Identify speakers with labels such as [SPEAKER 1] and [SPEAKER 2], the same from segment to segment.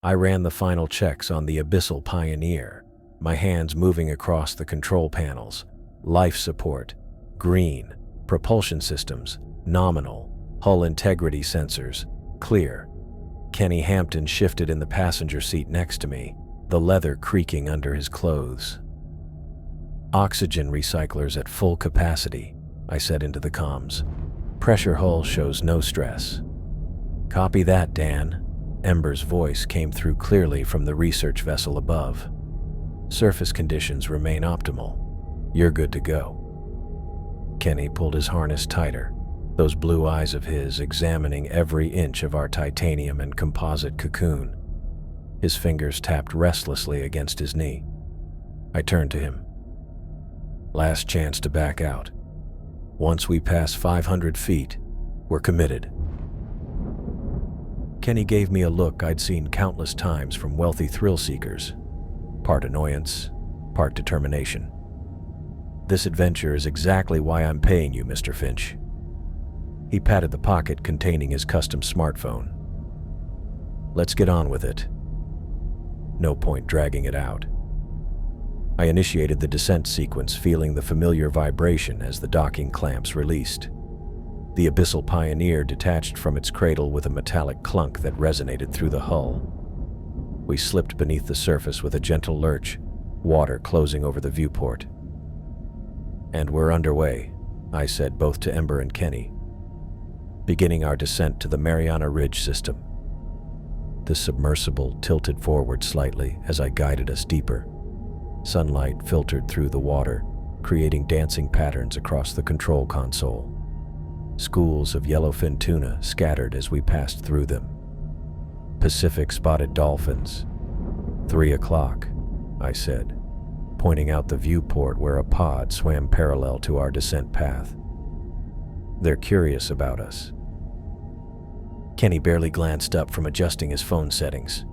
[SPEAKER 1] I ran the final checks on the Abyssal Pioneer, my hands moving across the control panels. Life support, green. Propulsion systems, nominal. Hull integrity sensors, clear. Kenny Hampton shifted in the passenger seat next to me, the leather creaking under his clothes. Oxygen recyclers at full capacity, I said into the comms. Pressure hull shows no stress. Copy that, Dan. Ember's voice came through clearly from the research vessel above. Surface conditions remain optimal. You're good to go. Kenny pulled his harness tighter, those blue eyes of his examining every inch of our titanium and composite cocoon. His fingers tapped restlessly against his knee. I turned to him. Last chance to back out. Once we pass 500 feet, we're committed. Kenny gave me a look I'd seen countless times from wealthy thrill seekers. Part annoyance, part determination. This adventure is exactly why I'm paying you, Mr. Finch. He patted the pocket containing his custom smartphone. Let's get on with it. No point dragging it out. I initiated the descent sequence, feeling the familiar vibration as the docking clamps released. The Abyssal Pioneer detached from its cradle with a metallic clunk that resonated through the hull. We slipped beneath the surface with a gentle lurch, water closing over the viewport. And we're underway, I said both to Ember and Kenny, beginning our descent to the Mariana Ridge system. The submersible tilted forward slightly as I guided us deeper. Sunlight filtered through the water, creating dancing patterns across the control console. Schools of yellowfin tuna scattered as we passed through them. Pacific spotted dolphins. 3 o'clock, I said, pointing out the viewport where a pod swam parallel to our descent path. They're curious about us. Kenny barely glanced up from adjusting his phone settings.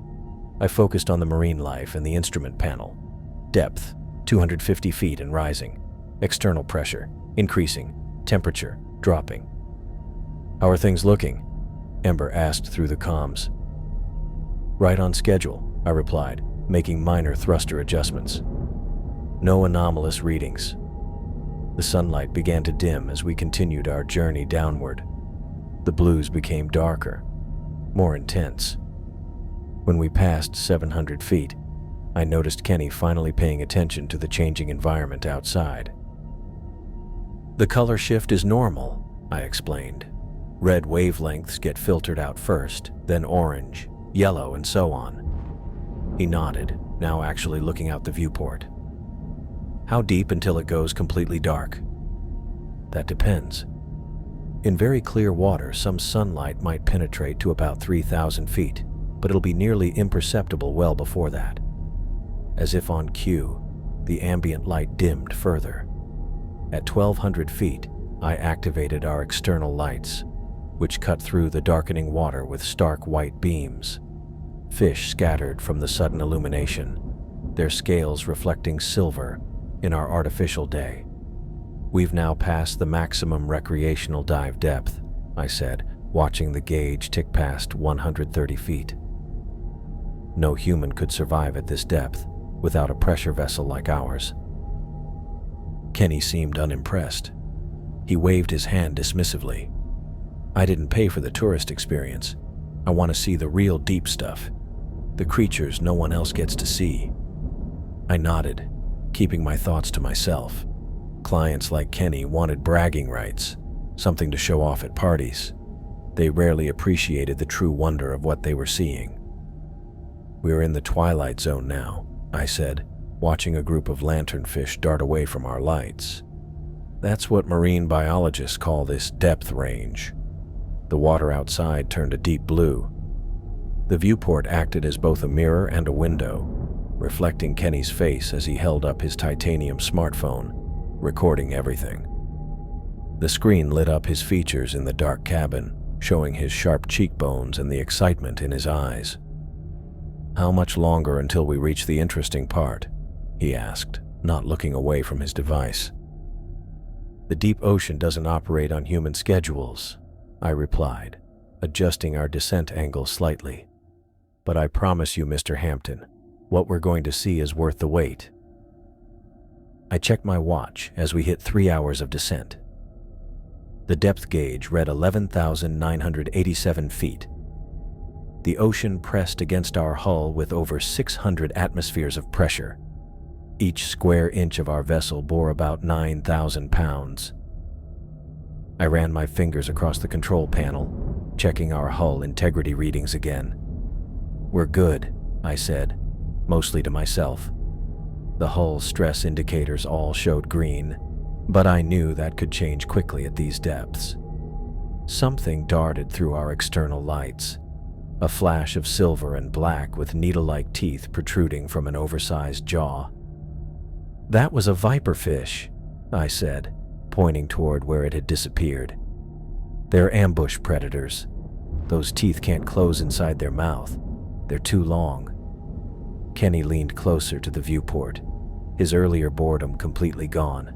[SPEAKER 1] I focused on the marine life and the instrument panel. Depth, 250 feet and rising. External pressure, increasing. Temperature, dropping. How are things looking? Ember asked through the comms. Right on schedule, I replied, making minor thruster adjustments. No anomalous readings. The sunlight began to dim as we continued our journey downward. The blues became darker, more intense. When we passed 700 feet, I noticed Kenny finally paying attention to the changing environment outside. The color shift is normal, I explained. Red wavelengths get filtered out first, then orange, yellow, and so on. He nodded, now actually looking out the viewport. How deep until it goes completely dark? That depends. In very clear water, some sunlight might penetrate to about 3,000 feet, but it'll be nearly imperceptible well before that. As if on cue, the ambient light dimmed further. At 1,200 feet, I activated our external lights, which cut through the darkening water with stark white beams. Fish scattered from the sudden illumination, their scales reflecting silver in our artificial day. We've now passed the maximum recreational dive depth, I said, watching the gauge tick past 130 feet. No human could survive at this depth without a pressure vessel like ours. Kenny seemed unimpressed. He waved his hand dismissively. I didn't pay for the tourist experience. I want to see the real deep stuff, the creatures no one else gets to see. I nodded, keeping my thoughts to myself. Clients like Kenny wanted bragging rights, something to show off at parties. They rarely appreciated the true wonder of what they were seeing. We were in the twilight zone now, I said, watching a group of lanternfish dart away from our lights. That's what marine biologists call this depth range. The water outside turned a deep blue. The viewport acted as both a mirror and a window, reflecting Kenny's face as he held up his titanium smartphone, recording everything. The screen lit up his features in the dark cabin, showing his sharp cheekbones and the excitement in his eyes. How much longer until we reach the interesting part? He asked, not looking away from his device. The deep ocean doesn't operate on human schedules, I replied, adjusting our descent angle slightly. But I promise you, Mr. Hampton, what we're going to see is worth the wait. I checked my watch as we hit 3 hours of descent. The depth gauge read 11,987 feet. The ocean pressed against our hull with over 600 atmospheres of pressure. Each square inch of our vessel bore about 9,000 pounds. I ran my fingers across the control panel, checking our hull integrity readings again. "We're good," I said, mostly to myself. The hull stress indicators all showed green, but I knew that could change quickly at these depths. Something darted through our external lights, a flash of silver and black with needle-like teeth protruding from an oversized jaw. "That was a viperfish," I said, pointing toward where it had disappeared. "They're ambush predators. Those teeth can't close inside their mouth. They're too long." Kenny leaned closer to the viewport, his earlier boredom completely gone.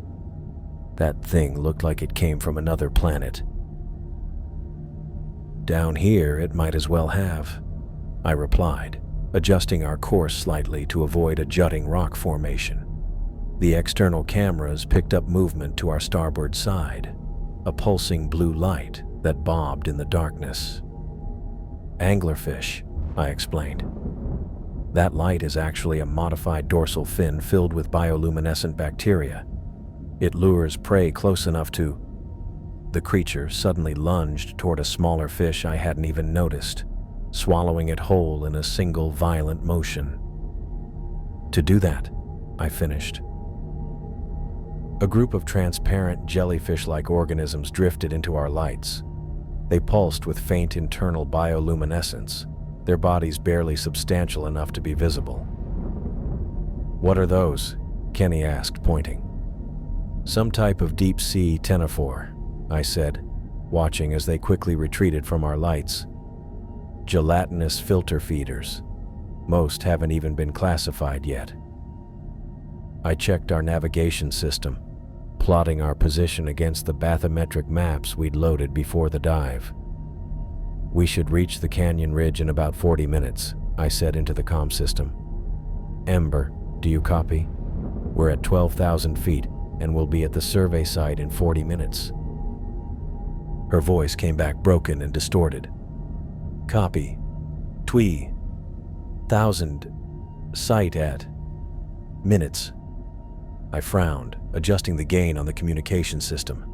[SPEAKER 1] "That thing looked like it came from another planet." "Down here, it might as well have," I replied, adjusting our course slightly to avoid a jutting rock formation. The external cameras picked up movement to our starboard side, a pulsing blue light that bobbed in the darkness. "Anglerfish," I explained. "That light is actually a modified dorsal fin filled with bioluminescent bacteria. It lures prey close enough to—" The creature suddenly lunged toward a smaller fish I hadn't even noticed, swallowing it whole in a single violent motion. "To do that," I finished. A group of transparent jellyfish-like organisms drifted into our lights. They pulsed with faint internal bioluminescence, their bodies barely substantial enough to be visible. "What are those?" Kenny asked, pointing. "Some type of deep-sea ctenophore," I said, watching as they quickly retreated from our lights. "Gelatinous filter feeders. Most haven't even been classified yet." I checked our navigation system, plotting our position against the bathymetric maps we'd loaded before the dive. "We should reach the canyon ridge in about 40 minutes, I said into the comm system. "Ember, do you copy? We're at 12,000 feet, and we'll be at the survey site in 40 minutes. Her voice came back broken and distorted. "Copy. Twee. 1,000. Site at. Minutes." I frowned, adjusting the gain on the communication system.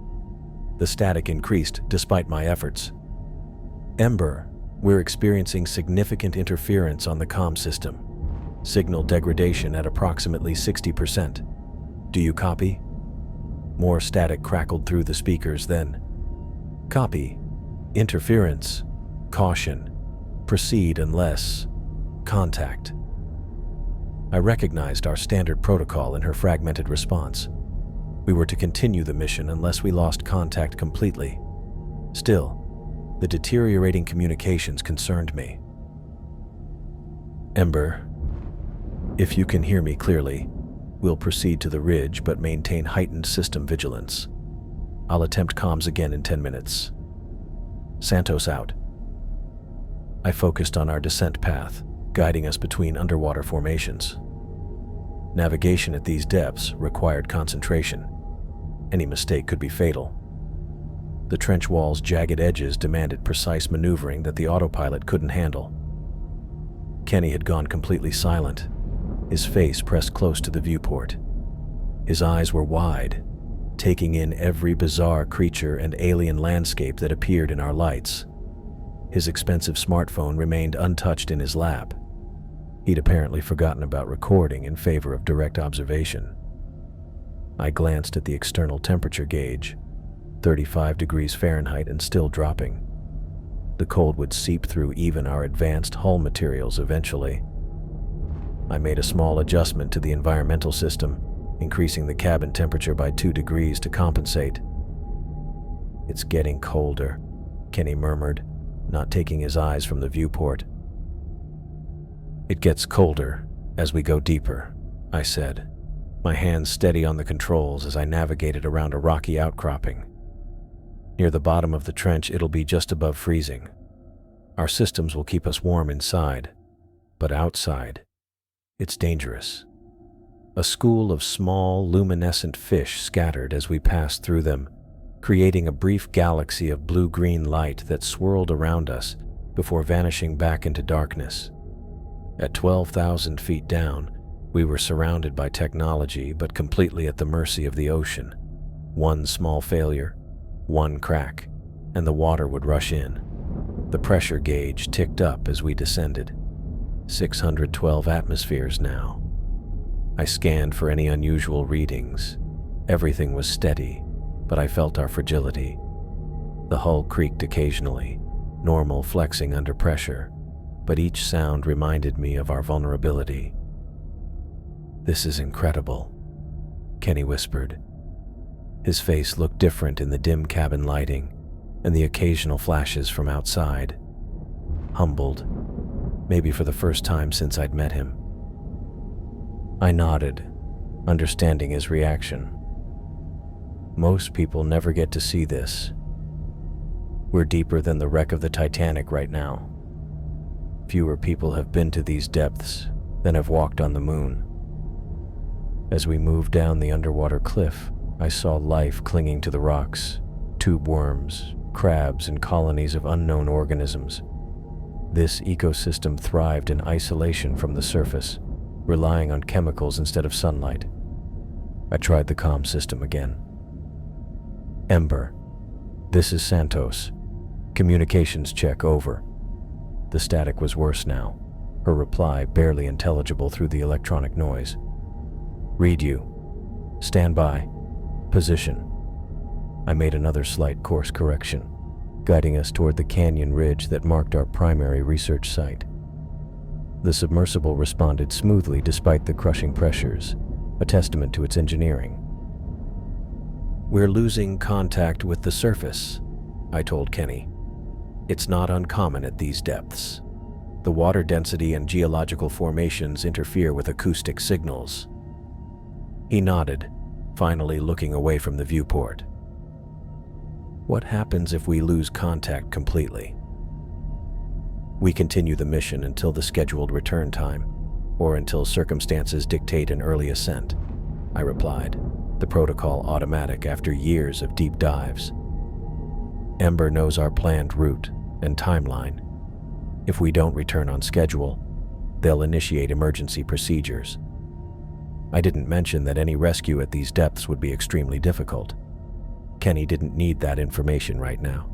[SPEAKER 1] The static increased despite my efforts. "Ember, we're experiencing significant interference on the comm system. Signal degradation at approximately 60%. Do you copy?" More static crackled through the speakers then. "Copy. Interference. Caution. Proceed unless. Contact." I recognized our standard protocol in her fragmented response. We were to continue the mission unless we lost contact completely. Still, the deteriorating communications concerned me. "Ember, if you can hear me clearly, we'll proceed to the ridge but maintain heightened system vigilance. I'll attempt comms again in 10 minutes. Santos out." I focused on our descent path, guiding us between underwater formations. Navigation at these depths required concentration. Any mistake could be fatal. The trench wall's jagged edges demanded precise maneuvering that the autopilot couldn't handle. Kenny had gone completely silent, his face pressed close to the viewport. His eyes were wide, taking in every bizarre creature and alien landscape that appeared in our lights. His expensive smartphone remained untouched in his lap. He'd apparently forgotten about recording in favor of direct observation. I glanced at the external temperature gauge, 35 degrees Fahrenheit and still dropping. The cold would seep through even our advanced hull materials eventually. I made a small adjustment to the environmental system, increasing the cabin temperature by 2 degrees to compensate. "It's getting colder," Kenny murmured, not taking his eyes from the viewport. "It gets colder as we go deeper," I said, my hands steady on the controls as I navigated around a rocky outcropping. "Near the bottom of the trench, it'll be just above freezing. Our systems will keep us warm inside, but outside, it's dangerous. A school of small, luminescent fish scattered as we passed through them, creating a brief galaxy of blue-green light that swirled around us before vanishing back into darkness. At 12,000 feet down, we were surrounded by technology but completely at the mercy of the ocean. One small failure, one crack, and the water would rush in. The pressure gauge ticked up as we descended. 612 atmospheres now. I scanned for any unusual readings. Everything was steady, but I felt our fragility. The hull creaked occasionally, normal flexing under pressure, but each sound reminded me of our vulnerability. "This is incredible," Kenny whispered. His face looked different in the dim cabin lighting and the occasional flashes from outside. Humbled, maybe for the first time since I'd met him. I nodded, understanding his reaction. Most people never get to see this. We're deeper than the wreck of the Titanic right now. Fewer people have been to these depths than have walked on the moon. As we moved down the underwater cliff, I saw life clinging to the rocks, tube worms, crabs, and colonies of unknown organisms. This ecosystem thrived in isolation from the surface, relying on chemicals instead of sunlight. I tried the comm system again. "Ember, this is Santos. Communications check, over." The static was worse now, her reply barely intelligible through the electronic noise. "Read you. Stand by. Position." I made another slight course correction, guiding us toward the canyon ridge that marked our primary research site. The submersible responded smoothly despite the crushing pressures, a testament to its engineering. "We're losing contact with the surface," I told Kenny. "It's not uncommon at these depths. The water density and geological formations interfere with acoustic signals." He nodded, finally looking away from the viewport. "What happens if we lose contact completely?" "We continue the mission until the scheduled return time, or until circumstances dictate an early ascent," I replied, the protocol automatic after years of deep dives. "Ember knows our planned route and timeline. If we don't return on schedule, they'll initiate emergency procedures." I didn't mention that any rescue at these depths would be extremely difficult. Kenny didn't need that information right now.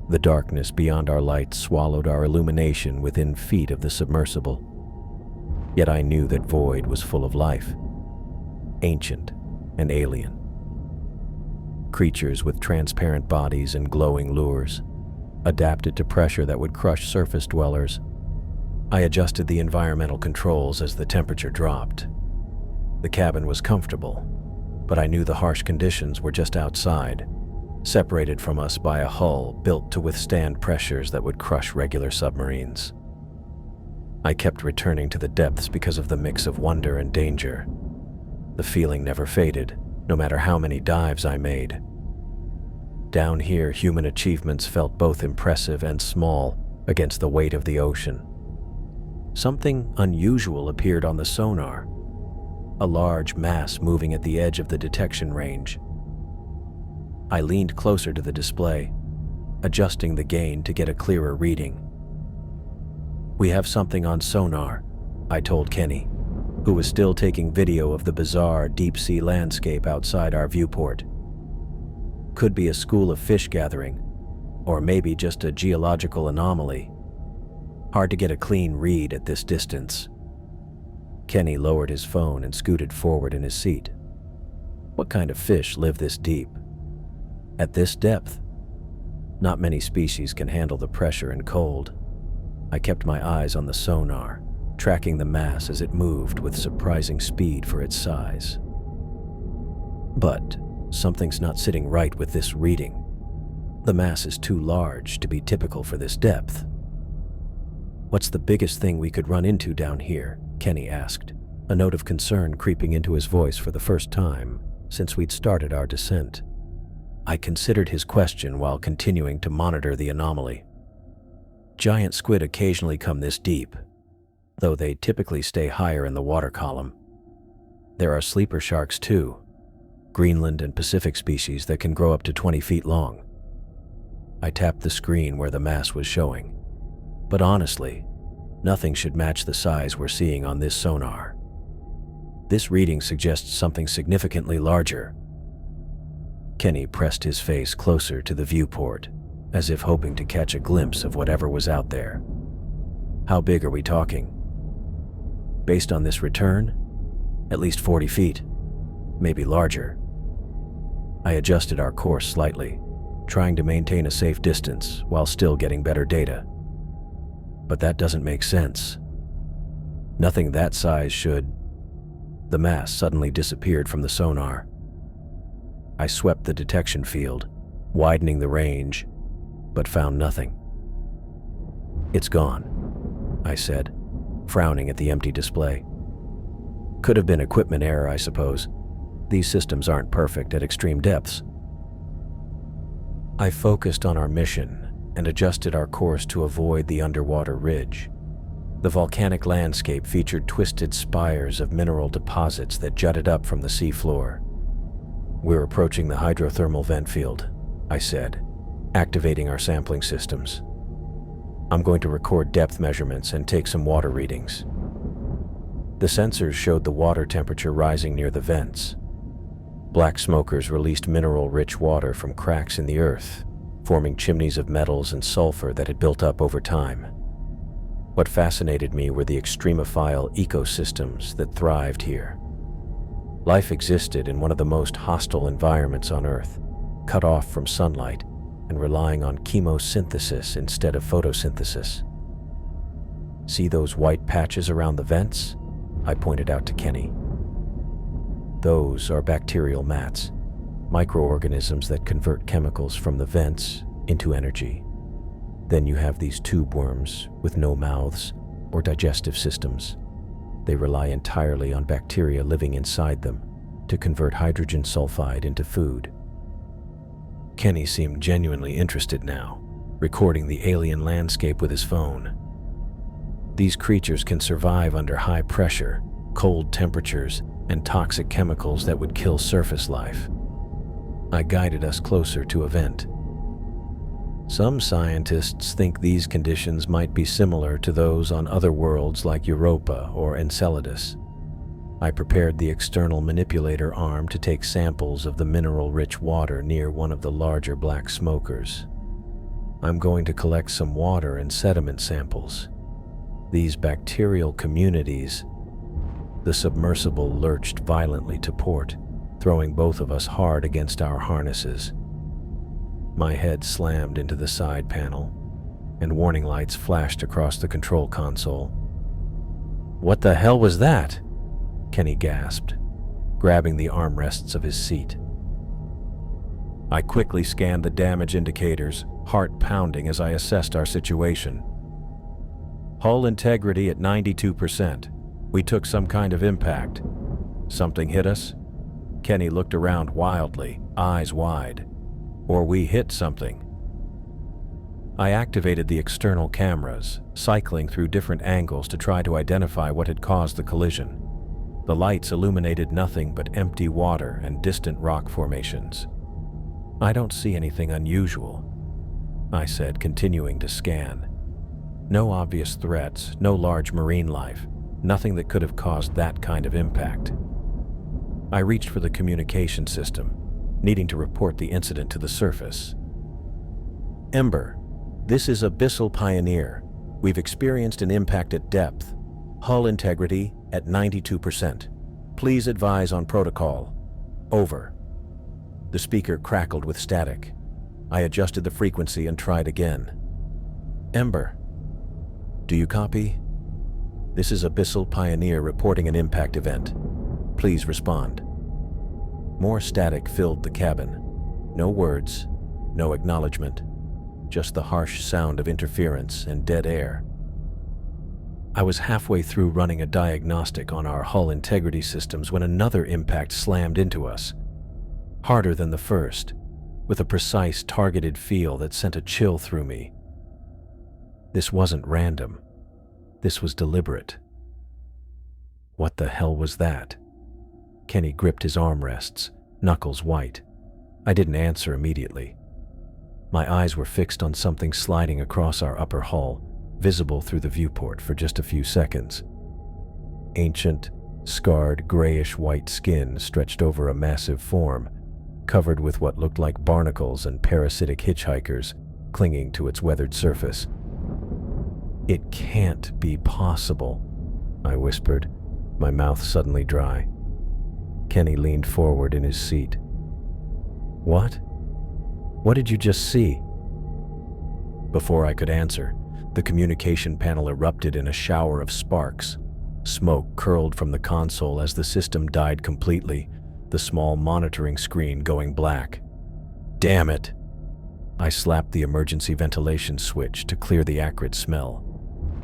[SPEAKER 1] The darkness beyond our lights swallowed our illumination within feet of the submersible. Yet I knew that void was full of life, ancient and alien. Creatures with transparent bodies and glowing lures, adapted to pressure that would crush surface dwellers. I adjusted the environmental controls as the temperature dropped. The cabin was comfortable, but I knew the harsh conditions were just outside, separated from us by a hull built to withstand pressures that would crush regular submarines. I kept returning to the depths because of the mix of wonder and danger. The feeling never faded, no matter how many dives I made. Down here, human achievements felt both impressive and small against the weight of the ocean. Something unusual appeared on the sonar, a large mass moving at the edge of the detection range. I leaned closer to the display, adjusting the gain to get a clearer reading. "We have something on sonar," I told Kenny, who was still taking video of the bizarre deep-sea landscape outside our viewport. "Could be a school of fish gathering, or maybe just a geological anomaly. Hard to get a clean read at this distance." Kenny lowered his phone and scooted forward in his seat. "What kind of fish live this deep? At this depth? Not many species can handle the pressure and cold." I kept my eyes on the sonar, tracking the mass as it moved with surprising speed for its size. But something's not sitting right with this reading. The mass is too large to be typical for this depth. "What's the biggest thing we could run into down here?" Kenny asked, a note of concern creeping into his voice for the first time since we'd started our descent. I considered his question while continuing to monitor the anomaly. "Giant squid occasionally come this deep," though they typically stay higher in the water column. There are sleeper sharks too, Greenland and Pacific species that can grow up to 20 feet long. I tapped the screen where the mass was showing, but honestly, nothing should match the size we're seeing on this sonar. This reading suggests something significantly larger. Kenny pressed his face closer to the viewport, as if hoping to catch a glimpse of whatever was out there. How big are we talking? Based on this return, at least 40 feet, maybe larger. I adjusted our course slightly, trying to maintain a safe distance while still getting better data. But that doesn't make sense. Nothing that size should... The mass suddenly disappeared from the sonar. I swept the detection field, widening the range, but found nothing. "It's gone," I said, frowning at the empty display. Could have been equipment error, I suppose. These systems aren't perfect at extreme depths. I focused on our mission and adjusted our course to avoid the underwater ridge. The volcanic landscape featured twisted spires of mineral deposits that jutted up from the seafloor. "We're approaching the hydrothermal vent field," I said, activating our sampling systems. "I'm going to record depth measurements and take some water readings." The sensors showed the water temperature rising near the vents. Black smokers released mineral-rich water from cracks in the earth, forming chimneys of metals and sulfur that had built up over time. What fascinated me were the extremophile ecosystems that thrived here. Life existed in one of the most hostile environments on Earth, cut off from sunlight and relying on chemosynthesis instead of photosynthesis. "See those white patches around the vents?" I pointed out to Kenny. "Those are bacterial mats, microorganisms that convert chemicals from the vents into energy. Then you have these tube worms with no mouths or digestive systems. They rely entirely on bacteria living inside them to convert hydrogen sulfide into food." Kenny seemed genuinely interested now, recording the alien landscape with his phone. "These creatures can survive under high pressure, cold temperatures, and toxic chemicals that would kill surface life." I guided us closer to a vent. "Some scientists think these conditions might be similar to those on other worlds like Europa or Enceladus." I prepared the external manipulator arm to take samples of the mineral-rich water near one of the larger black smokers. "I'm going to collect some water and sediment samples. These bacterial communities..." The submersible lurched violently to port, throwing both of us hard against our harnesses. My head slammed into the side panel, and warning lights flashed across the control console. "What the hell was that?" Kenny gasped, grabbing the armrests of his seat. I quickly scanned the damage indicators, heart pounding as I assessed our situation. "Hull integrity at 92%. We took some kind of impact. Something hit us?" Kenny looked around wildly, eyes wide. "Or we hit something." I activated the external cameras, cycling through different angles to try to identify what had caused the collision. The lights illuminated nothing but empty water and distant rock formations. "I don't see anything unusual," I said, continuing to scan. "No obvious threats, no large marine life, nothing that could have caused that kind of impact." I reached for the communication system, needing to report the incident to the surface. "Ember, this is Abyssal Pioneer. We've experienced an impact at depth. Hull integrity at 92%. Please advise on protocol. Over." The speaker crackled with static. I adjusted the frequency and tried again. "Ember, do you copy? This is Abyssal Pioneer reporting an impact event. Please respond." More static filled the cabin. No words, no acknowledgement, just the harsh sound of interference and dead air. I was halfway through running a diagnostic on our hull integrity systems when another impact slammed into us. Harder than the first, with a precise, targeted feel that sent a chill through me. This wasn't random. This was deliberate. What the hell was that? Kenny gripped his armrests, knuckles white. I didn't answer immediately. My eyes were fixed on something sliding across our upper hull, visible through the viewport for just a few seconds. Ancient, scarred, grayish-white skin stretched over a massive form, covered with what looked like barnacles and parasitic hitchhikers clinging to its weathered surface. "It can't be possible," I whispered, my mouth suddenly dry. Kenny leaned forward in his seat. "What? What did you just see?" Before I could answer, the communication panel erupted in a shower of sparks. Smoke curled from the console as the system died completely, the small monitoring screen going black. "Damn it!" I slapped the emergency ventilation switch to clear the acrid smell.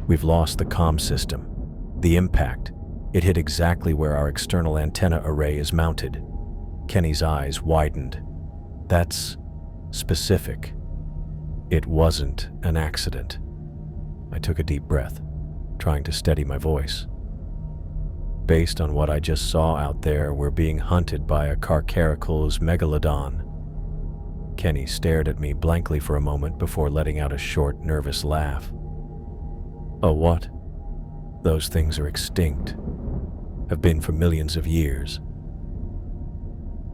[SPEAKER 1] "We've lost the comm system. The impact. It hit exactly where our external antenna array is mounted." Kenny's eyes widened. "That's specific. It wasn't an accident." I took a deep breath, trying to steady my voice. "Based on what I just saw out there, we're being hunted by a Carcharicles megalodon." Kenny stared at me blankly for a moment before letting out a short, nervous laugh. "Oh, what? Those things are extinct. Have been for millions of years."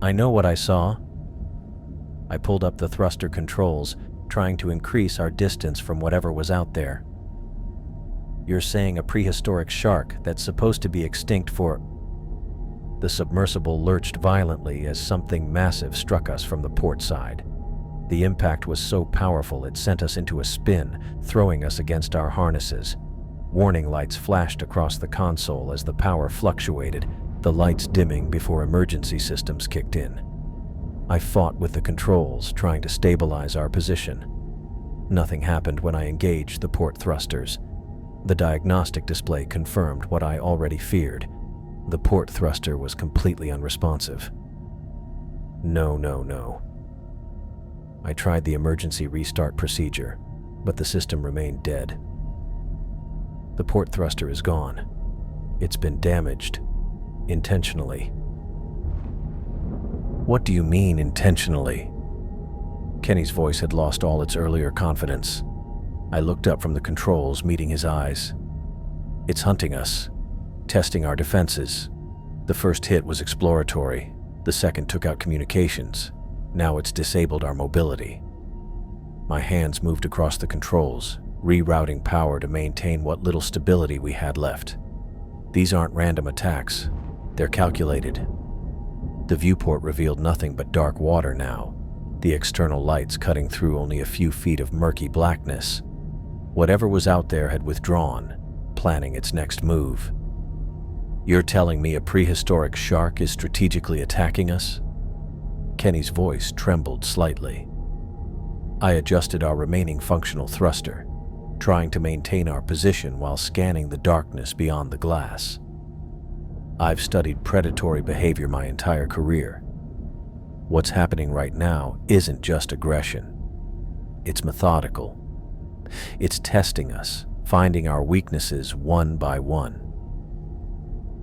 [SPEAKER 1] "I know what I saw." I pulled up the thruster controls, trying to increase our distance from whatever was out there. "You're saying a prehistoric shark that's supposed to be extinct for—" The submersible lurched violently as something massive struck us from the port side. The impact was so powerful it sent us into a spin, throwing us against our harnesses. Warning lights flashed across the console as the power fluctuated, the lights dimming before emergency systems kicked in. I fought with the controls, trying to stabilize our position. Nothing happened when I engaged the port thrusters. The diagnostic display confirmed what I already feared. The port thruster was completely unresponsive. No. I tried the emergency restart procedure, but the system remained dead. "The port thruster is gone. It's been damaged. Intentionally." "What do you mean, intentionally?" Kenny's voice had lost all its earlier confidence. I looked up from the controls, meeting his eyes. "It's hunting us, testing our defenses. The first hit was exploratory. The second took out communications. Now it's disabled our mobility." My hands moved across the controls, rerouting power to maintain what little stability we had left. These aren't random attacks. They're calculated. The viewport revealed nothing but dark water now, the external lights cutting through only a few feet of murky blackness. Whatever was out there had withdrawn, planning its next move. "You're telling me a prehistoric shark is strategically attacking us?" Kenny's voice trembled slightly. I adjusted our remaining functional thruster, trying to maintain our position while scanning the darkness beyond the glass. I've studied predatory behavior my entire career. What's happening right now isn't just aggression. It's methodical. It's testing us, finding our weaknesses one by one.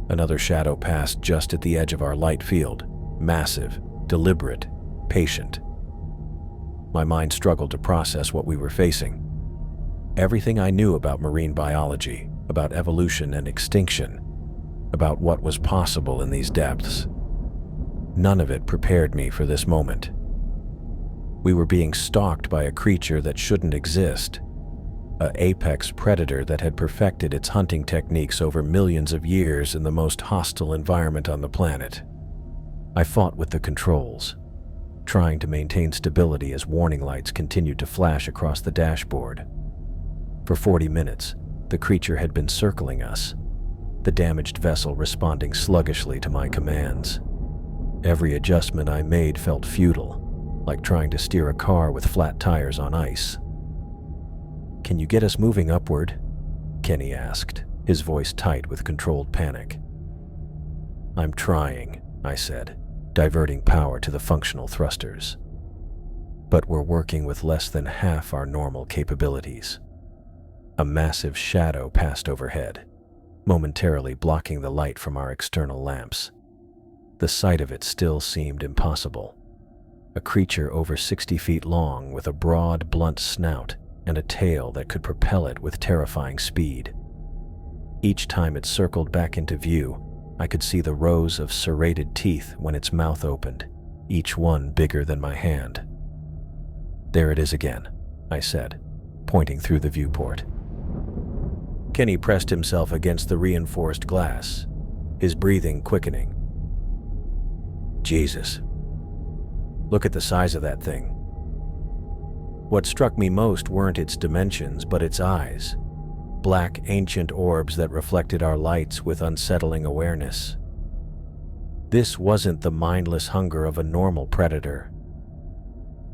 [SPEAKER 1] Another shadow passed just at the edge of our light field, massive, deliberate, patient. My mind struggled to process what we were facing. Everything I knew about marine biology, about evolution and extinction, about what was possible in these depths. None of it prepared me for this moment. We were being stalked by a creature that shouldn't exist, an apex predator that had perfected its hunting techniques over millions of years in the most hostile environment on the planet. I fought with the controls, trying to maintain stability as warning lights continued to flash across the dashboard. For 40 minutes, the creature had been circling us, the damaged vessel responding sluggishly to my commands. Every adjustment I made felt futile, like trying to steer a car with flat tires on ice. "Can you get us moving upward?" Kenny asked, his voice tight with controlled panic. "I'm trying," I said, diverting power to the functional thrusters. "But we're working with less than half our normal capabilities." A massive shadow passed overhead. momentarily blocking the light from our external lamps. The sight of it still seemed impossible. A creature over 60 feet long with a broad, blunt snout and a tail that could propel it with terrifying speed. Each time it circled back into view, I could see the rows of serrated teeth when its mouth opened, each one bigger than my hand. "There it is again," I said, pointing through the viewport. Kenny pressed himself against the reinforced glass, his breathing quickening. "Jesus. Look at the size of that thing." What struck me most weren't its dimensions, but its eyes. Black, ancient orbs that reflected our lights with unsettling awareness. This wasn't the mindless hunger of a normal predator.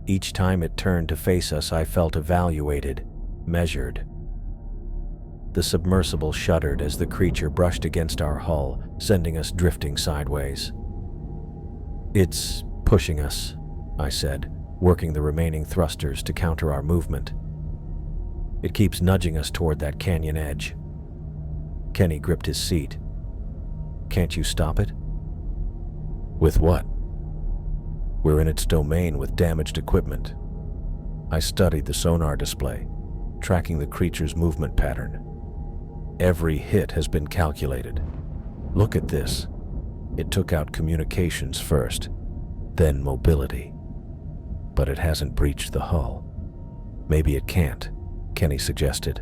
[SPEAKER 1] Each time it turned to face us, I felt evaluated, measured. The submersible shuddered as the creature brushed against our hull, sending us drifting sideways. "It's pushing us," I said, working the remaining thrusters to counter our movement. "It keeps nudging us toward that canyon edge." Kenny gripped his seat. "Can't you stop it?" "With what?" "We're in its domain with damaged equipment." I studied the sonar display, tracking the creature's movement pattern. Every hit has been calculated. "Look at this." It took out communications first, then mobility. But it hasn't breached the hull. "Maybe it can't," Kenny suggested.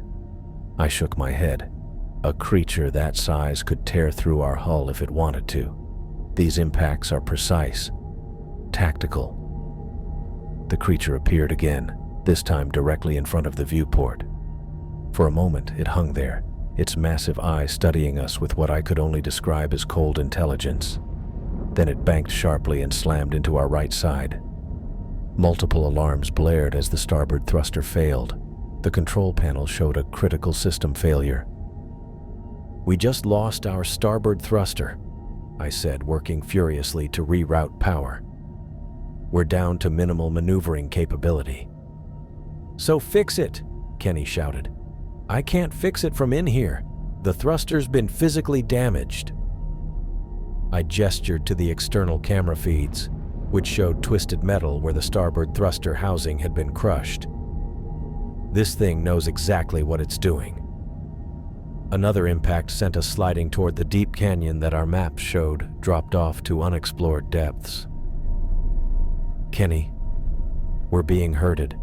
[SPEAKER 1] I shook my head. A creature that size could tear through our hull if it wanted to. These impacts are precise, tactical. The creature appeared again, this time directly in front of the viewport. For a moment, it hung there, its massive eyes studying us with what I could only describe as cold intelligence. Then it banked sharply and slammed into our right side. Multiple alarms blared as the starboard thruster failed. The control panel showed a critical system failure. "We just lost our starboard thruster," I said, working furiously to reroute power. "We're down to minimal maneuvering capability." "So fix it," Kenny shouted. "I can't fix it from in here. The thruster's been physically damaged." I gestured to the external camera feeds, which showed twisted metal where the starboard thruster housing had been crushed. "This thing knows exactly what it's doing." Another impact sent us sliding toward the deep canyon that our maps showed dropped off to unexplored depths. "Kenny, we're being herded,"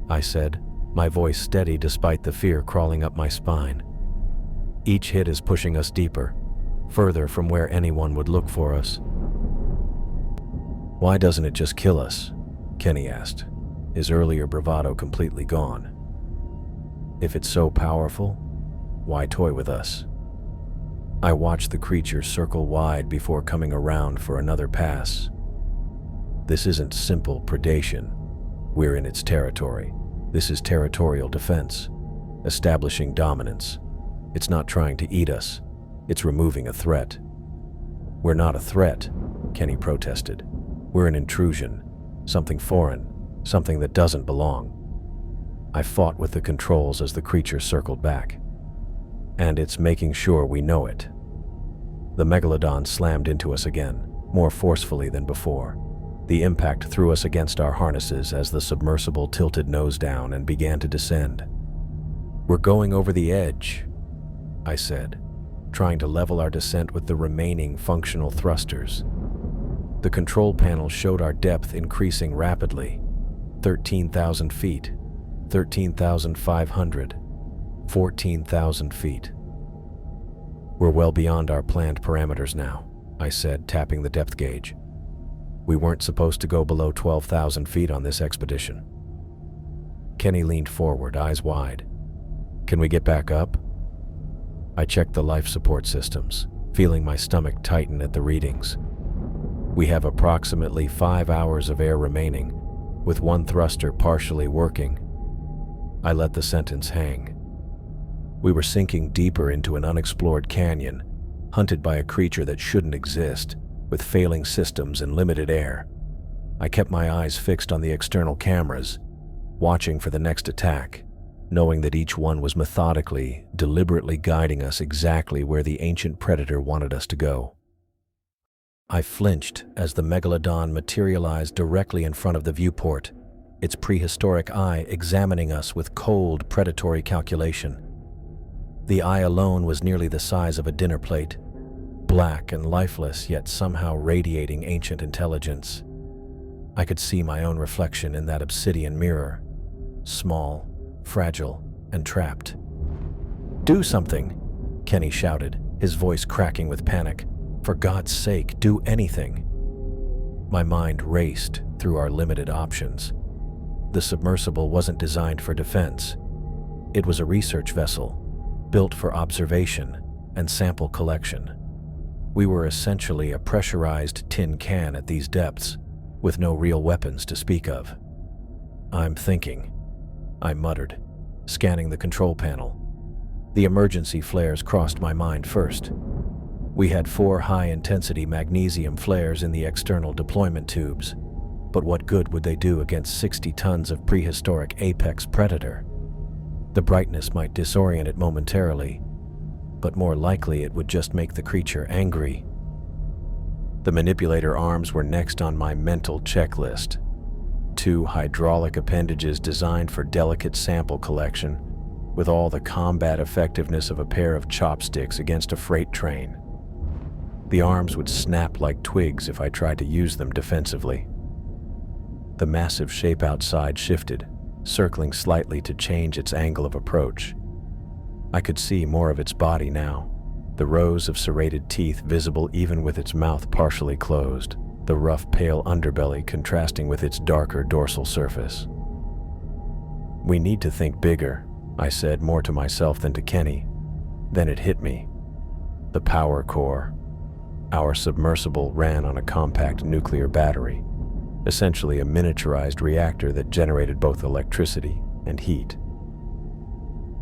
[SPEAKER 1] I said, my voice steady despite the fear crawling up my spine. "Each hit is pushing us deeper, further from where anyone would look for us." "Why doesn't it just kill us?" Kenny asked, his earlier bravado completely gone. "If it's so powerful, why toy with us?" I watched the creature circle wide before coming around for another pass. This isn't simple predation. We're in its territory. This is territorial defense, establishing dominance. It's not trying to eat us. It's removing a threat. "We're not a threat," Kenny protested. "We're an intrusion, something foreign, something that doesn't belong." I fought with the controls as the creature circled back. "And it's making sure we know it." The megalodon slammed into us again, more forcefully than before. The impact threw us against our harnesses as the submersible tilted nose down and began to descend. "We're going over the edge," I said, trying to level our descent with the remaining functional thrusters. The control panel showed our depth increasing rapidly. 13,000 feet, 13,500, 14,000 feet. "We're well beyond our planned parameters now," I said, tapping the depth gauge. "We weren't supposed to go below 12,000 feet on this expedition." Kenny leaned forward, eyes wide. "Can we get back up?" I checked the life support systems, feeling my stomach tighten at the readings. "We have approximately 5 hours of air remaining, with one thruster partially working." I let the sentence hang. We were sinking deeper into an unexplored canyon, hunted by a creature that shouldn't exist, with failing systems and limited air. I kept my eyes fixed on the external cameras, watching for the next attack. knowing that each one was methodically, deliberately guiding us exactly where the ancient predator wanted us to go. I flinched as the megalodon materialized directly in front of the viewport, its prehistoric eye examining us with cold, predatory calculation. The eye alone was nearly the size of a dinner plate, black and lifeless, yet somehow radiating ancient intelligence. I could see my own reflection in that obsidian mirror, small, fragile, and trapped. "Do something!" Kenny shouted, his voice cracking with panic. "For God's sake, do anything!" My mind raced through our limited options. The submersible wasn't designed for defense. It was a research vessel, built for observation and sample collection. We were essentially a pressurized tin can at these depths, with no real weapons to speak of. "I'm thinking," I muttered, scanning the control panel. The emergency flares crossed my mind first. We had 4 high-intensity magnesium flares in the external deployment tubes, but what good would they do against 60 tons of prehistoric apex predator? The brightness might disorient it momentarily, but more likely it would just make the creature angry. The manipulator arms were next on my mental checklist. 2 hydraulic appendages designed for delicate sample collection, with all the combat effectiveness of a pair of chopsticks against a freight train. The arms would snap like twigs if I tried to use them defensively. The massive shape outside shifted, circling slightly to change its angle of approach. I could see more of its body now, the rows of serrated teeth visible even with its mouth partially closed, the rough pale underbelly contrasting with its darker dorsal surface. "We need to think bigger," I said, more to myself than to Kenny. Then it hit me. The power core. Our submersible ran on a compact nuclear battery, essentially a miniaturized reactor that generated both electricity and heat.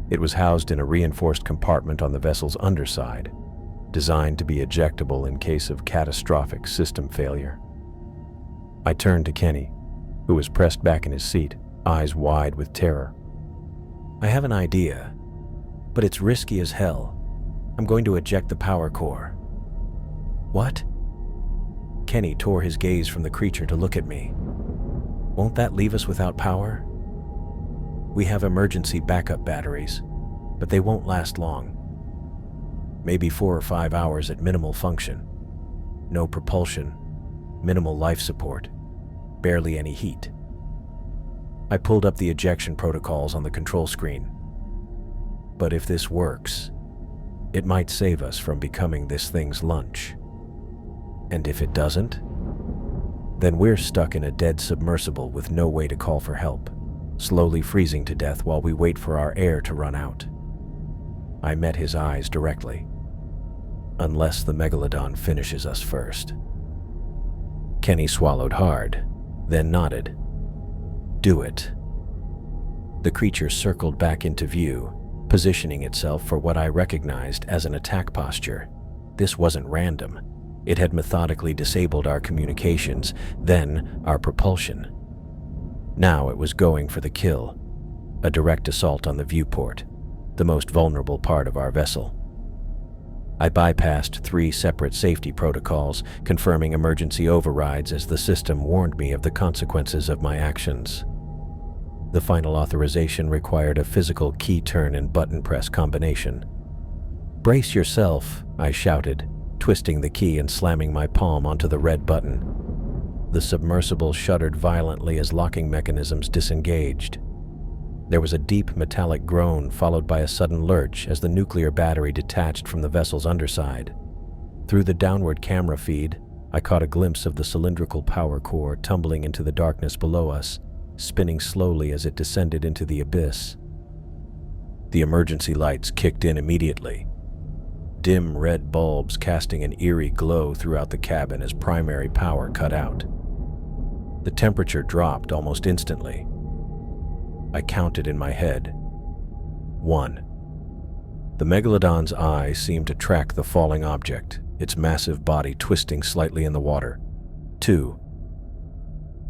[SPEAKER 1] It was housed in a reinforced compartment on the vessel's underside, designed to be ejectable in case of catastrophic system failure. I turned to Kenny, who was pressed back in his seat, eyes wide with terror. "I have an idea, but it's risky as hell. I'm going to eject the power core." "What?" Kenny tore his gaze from the creature to look at me. "Won't that leave us without power?" "We have emergency backup batteries, but they won't last long. Maybe 4 or 5 hours at minimal function. No propulsion, minimal life support, barely any heat." I pulled up the ejection protocols on the control screen. "But if this works, it might save us from becoming this thing's lunch. And if it doesn't, then we're stuck in a dead submersible with no way to call for help, slowly freezing to death while we wait for our air to run out." I met his eyes directly. "Unless the megalodon finishes us first." Kenny swallowed hard, then nodded. "Do it." The creature circled back into view, positioning itself for what I recognized as an attack posture. This wasn't random. It had methodically disabled our communications, then our propulsion. Now it was going for the kill, a direct assault on the viewport, the most vulnerable part of our vessel. I bypassed 3 separate safety protocols, confirming emergency overrides as the system warned me of the consequences of my actions. The final authorization required a physical key turn and button press combination. "Brace yourself," I shouted, twisting the key and slamming my palm onto the red button. The submersible shuddered violently as locking mechanisms disengaged. There was a deep metallic groan followed by a sudden lurch as the nuclear battery detached from the vessel's underside. Through the downward camera feed, I caught a glimpse of the cylindrical power core tumbling into the darkness below us, spinning slowly as it descended into the abyss. The emergency lights kicked in immediately, dim red bulbs casting an eerie glow throughout the cabin as primary power cut out. The temperature dropped almost instantly. I counted in my head. 1. The megalodon's eye seemed to track the falling object, its massive body twisting slightly in the water. 2.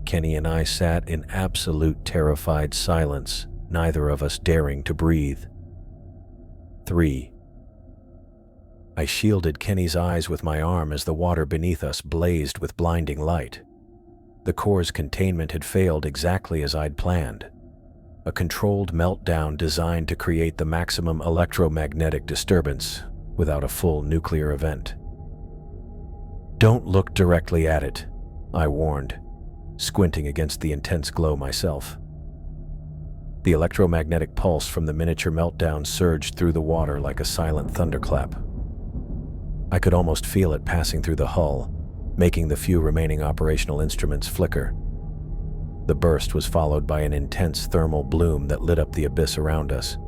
[SPEAKER 1] Kenny and I sat in absolute terrified silence, neither of us daring to breathe. 3. I shielded Kenny's eyes with my arm as the water beneath us blazed with blinding light. The core's containment had failed exactly as I'd planned. A controlled meltdown designed to create the maximum electromagnetic disturbance without a full nuclear event. "Don't look directly at it," I warned, squinting against the intense glow myself. The electromagnetic pulse from the miniature meltdown surged through the water like a silent thunderclap. I could almost feel it passing through the hull, making the few remaining operational instruments flicker. The burst was followed by an intense thermal bloom that lit up the abyss around us.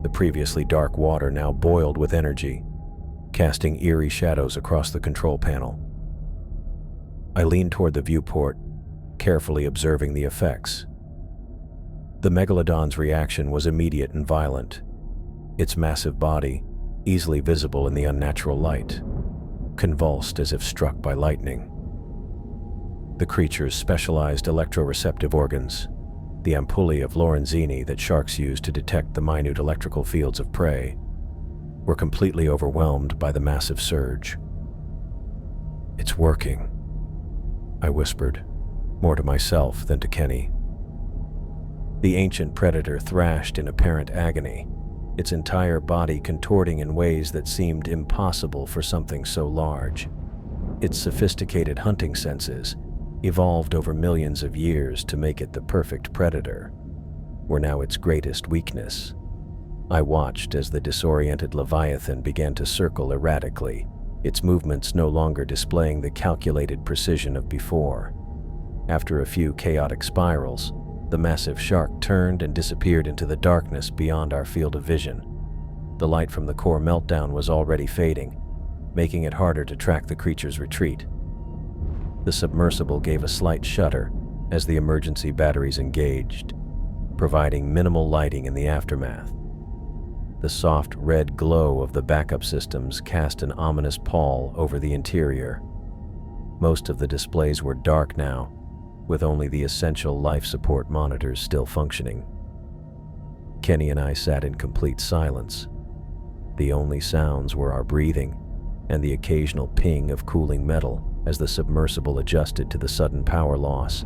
[SPEAKER 1] The previously dark water now boiled with energy, casting eerie shadows across the control panel. I leaned toward the viewport, carefully observing the effects. The megalodon's reaction was immediate and violent. Its massive body, easily visible in the unnatural light, convulsed as if struck by lightning. The creature's specialized electroreceptive organs, the ampullae of Lorenzini that sharks use to detect the minute electrical fields of prey, were completely overwhelmed by the massive surge. "It's working," I whispered, more to myself than to Kenny. The ancient predator thrashed in apparent agony, its entire body contorting in ways that seemed impossible for something so large. Its sophisticated hunting senses, evolved over millions of years to make it the perfect predator, were now its greatest weakness. I watched as the disoriented Leviathan began to circle erratically, its movements no longer displaying the calculated precision of before. After a few chaotic spirals, the massive shark turned and disappeared into the darkness beyond our field of vision. The light from the core meltdown was already fading, making it harder to track the creature's retreat. The submersible gave a slight shudder as the emergency batteries engaged, providing minimal lighting in the aftermath. The soft red glow of the backup systems cast an ominous pall over the interior. Most of the displays were dark now, with only the essential life support monitors still functioning. Kenny and I sat in complete silence. The only sounds were our breathing and the occasional ping of cooling metal as the submersible adjusted to the sudden power loss.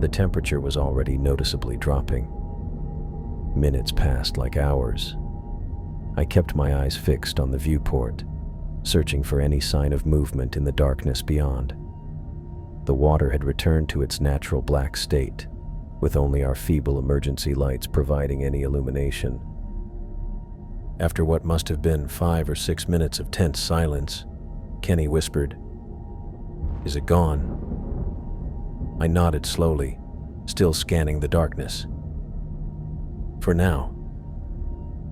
[SPEAKER 1] The temperature was already noticeably dropping. Minutes passed like hours. I kept my eyes fixed on the viewport, searching for any sign of movement in the darkness beyond. The water had returned to its natural black state, with only our feeble emergency lights providing any illumination. After what must have been 5 or 6 minutes of tense silence, Kenny whispered, "Is it gone?" I nodded slowly, still scanning the darkness. "For now."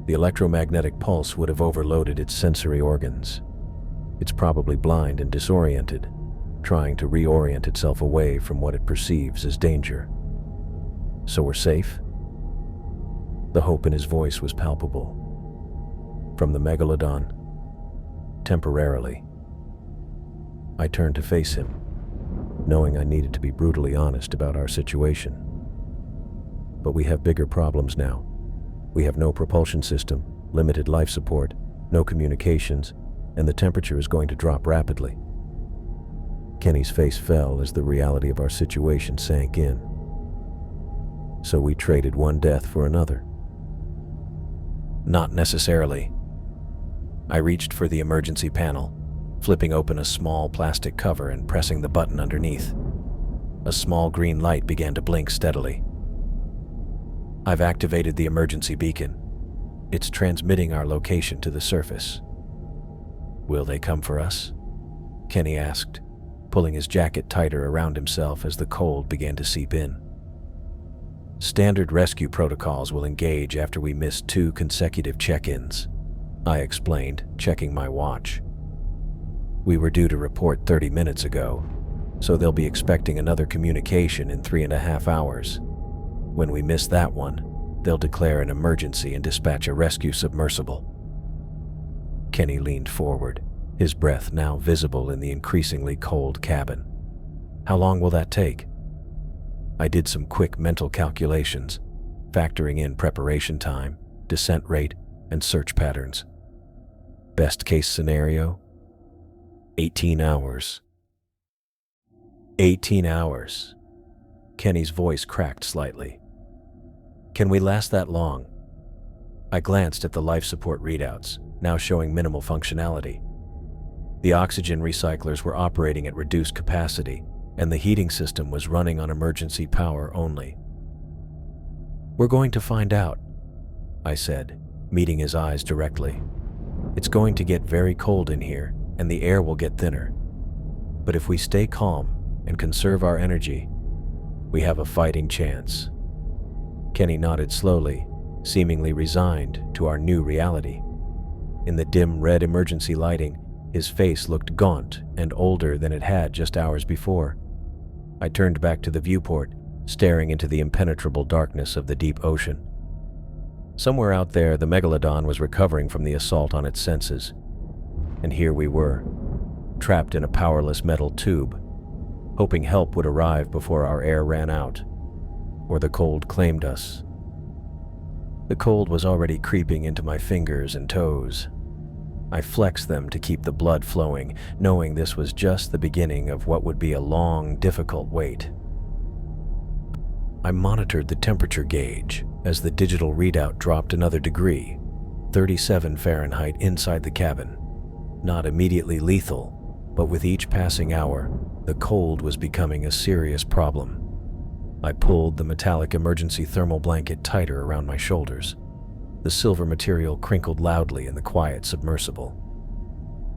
[SPEAKER 1] The electromagnetic pulse would have overloaded its sensory organs. It's probably blind and disoriented, trying to reorient itself away from what it perceives as danger. "So we're safe?" The hope in his voice was palpable. "From the megalodon?" "Temporarily." I turned to face him, knowing I needed to be brutally honest about our situation. "But we have bigger problems now. We have no propulsion system, limited life support, no communications, and the temperature is going to drop rapidly." Kenny's face fell as the reality of our situation sank in. "So we traded one death for another?" "Not necessarily." I reached for the emergency panel, flipping open a small plastic cover and pressing the button underneath. A small green light began to blink steadily. "I've activated the emergency beacon. It's transmitting our location to the surface." "Will they come for us?" Kenny asked, pulling his jacket tighter around himself as the cold began to seep in. "Standard rescue protocols will engage after we miss 2 consecutive check-ins," I explained, checking my watch. "We were due to report 30 minutes ago, so they'll be expecting another communication in 3.5 hours. When we miss that one, they'll declare an emergency and dispatch a rescue submersible." Kenny leaned forward, his breath now visible in the increasingly cold cabin. "How long will that take?" I did some quick mental calculations, factoring in preparation time, descent rate, and search patterns. Best case scenario? 18 hours. 18 hours. Kenny's voice cracked slightly. Can we last that long? I glanced at the life support readouts, now showing minimal functionality. The oxygen recyclers were operating at reduced capacity, and the heating system was running on emergency power only. We're going to find out, I said, meeting his eyes directly. It's going to get very cold in here, and the air will get thinner. But if we stay calm and conserve our energy, we have a fighting chance. Kenny nodded slowly, seemingly resigned to our new reality. In the dim red emergency lighting, his face looked gaunt and older than it had just hours before. I turned back to the viewport, staring into the impenetrable darkness of the deep ocean. Somewhere out there, the megalodon was recovering from the assault on its senses. And here we were, trapped in a powerless metal tube, hoping help would arrive before our air ran out, or the cold claimed us. The cold was already creeping into my fingers and toes. I flexed them to keep the blood flowing, knowing this was just the beginning of what would be a long, difficult wait. I monitored the temperature gauge as the digital readout dropped another degree, 37 Fahrenheit inside the cabin. Not immediately lethal, but with each passing hour, the cold was becoming a serious problem. I pulled the metallic emergency thermal blanket tighter around my shoulders. The silver material crinkled loudly in the quiet submersible.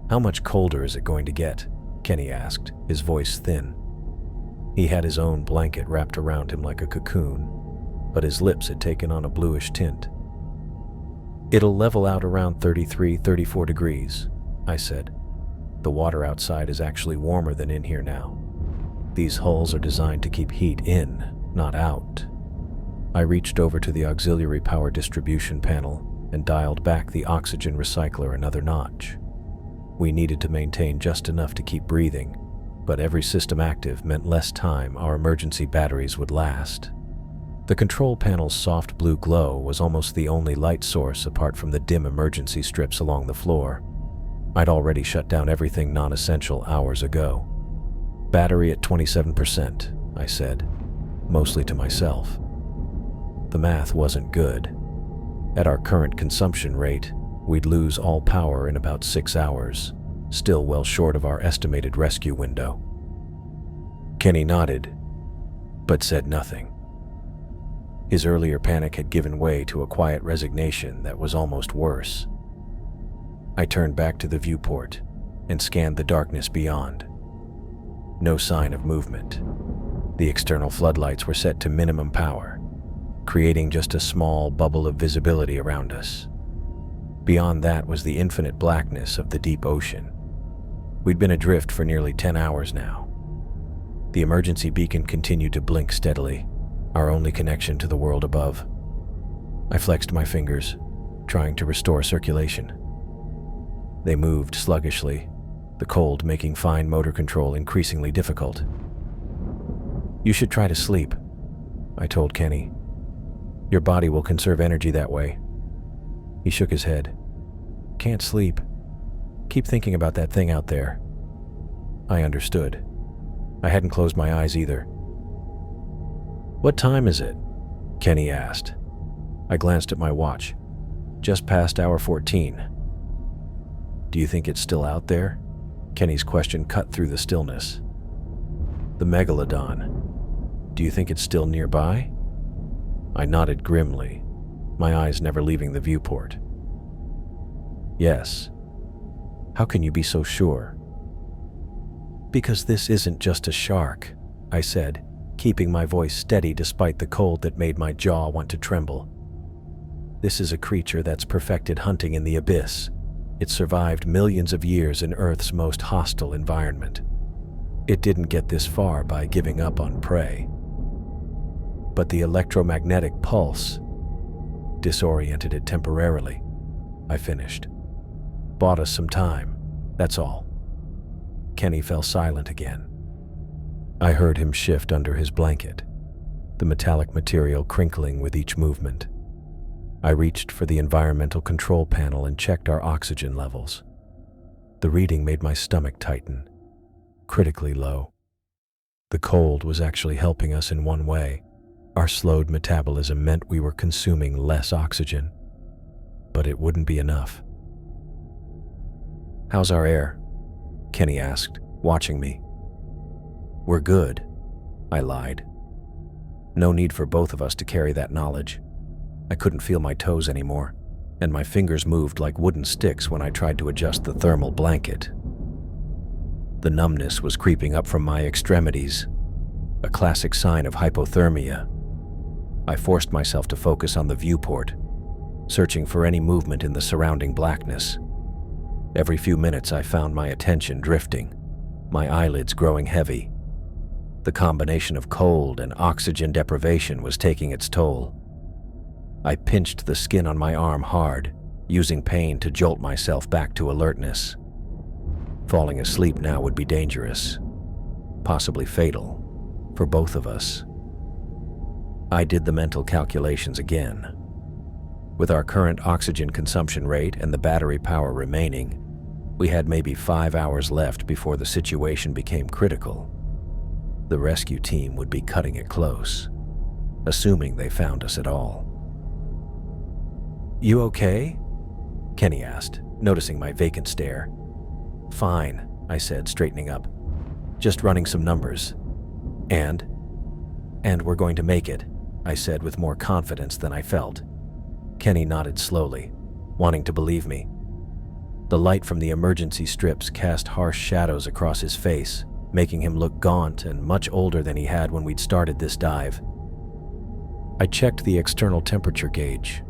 [SPEAKER 1] How much colder is it going to get? Kenny asked, his voice thin. He had his own blanket wrapped around him like a cocoon, but his lips had taken on a bluish tint. It'll level out around 33, 34 degrees, I said. The water outside is actually warmer than in here now. These hulls are designed to keep heat in, not out. I reached over to the auxiliary power distribution panel and dialed back the oxygen recycler another notch. We needed to maintain just enough to keep breathing, but every system active meant less time our emergency batteries would last. The control panel's soft blue glow was almost the only light source apart from the dim emergency strips along the floor. I'd already shut down everything non-essential hours ago. Battery at 27%, I said, mostly to myself. The math wasn't good. At our current consumption rate, we'd lose all power in about 6 hours, still well short of our estimated rescue window. Kenny nodded, but said nothing. His earlier panic had given way to a quiet resignation that was almost worse. I turned back to the viewport and scanned the darkness beyond. No sign of movement. The external floodlights were set to minimum power, creating just a small bubble of visibility around us. Beyond that was the infinite blackness of the deep ocean. We'd been adrift for nearly 10 hours now. The emergency beacon continued to blink steadily, our only connection to the world above. I flexed my fingers, trying to restore circulation. They moved sluggishly, the cold making fine motor control increasingly difficult. You should try to sleep, I told Kenny. Your body will conserve energy that way. He shook his head. Can't sleep. Keep thinking about that thing out there. I understood. I hadn't closed my eyes either. What time is it? Kenny asked. I glanced at my watch. Just past hour 14. Do you think it's still out there? Kenny's question cut through the stillness. The megalodon. Do you think it's still nearby? I nodded grimly, my eyes never leaving the viewport. Yes. How can you be so sure? Because this isn't just a shark, I said, keeping my voice steady despite the cold that made my jaw want to tremble. This is a creature that's perfected hunting in the abyss. It survived millions of years in Earth's most hostile environment. It didn't get this far by giving up on prey. But the electromagnetic pulse disoriented it temporarily, I finished. Bought us some time, that's all. Kenny fell silent again. I heard him shift under his blanket. the metallic material crinkling with each movement. I reached for the environmental control panel and checked our oxygen levels. The reading made my stomach tighten, critically low. The cold was actually helping us in one way. Our slowed metabolism meant we were consuming less oxygen, but it wouldn't be enough. "How's our air?" Kenny asked, watching me. "We're good," I lied. No need for both of us to carry that knowledge. I couldn't feel my toes anymore, and my fingers moved like wooden sticks when I tried to adjust the thermal blanket. The numbness was creeping up from my extremities, a classic sign of hypothermia. I forced myself to focus on the viewport, searching for any movement in the surrounding blackness. Every few minutes I found my attention drifting, my eyelids growing heavy. The combination of cold and oxygen deprivation was taking its toll. I pinched the skin on my arm hard, using pain to jolt myself back to alertness. Falling asleep now would be dangerous, possibly fatal, for both of us. I did the mental calculations again. With our current oxygen consumption rate and the battery power remaining, we had maybe 5 hours left before the situation became critical. The rescue team would be cutting it close, assuming they found us at all. "You okay?" Kenny asked, noticing my vacant stare. "Fine," I said, straightening up. "Just running some numbers." And we're going to make it," I said with more confidence than I felt. Kenny nodded slowly, wanting to believe me. The light from the emergency strips cast harsh shadows across his face, making him look gaunt and much older than he had when we'd started this dive. I checked the external temperature gauge.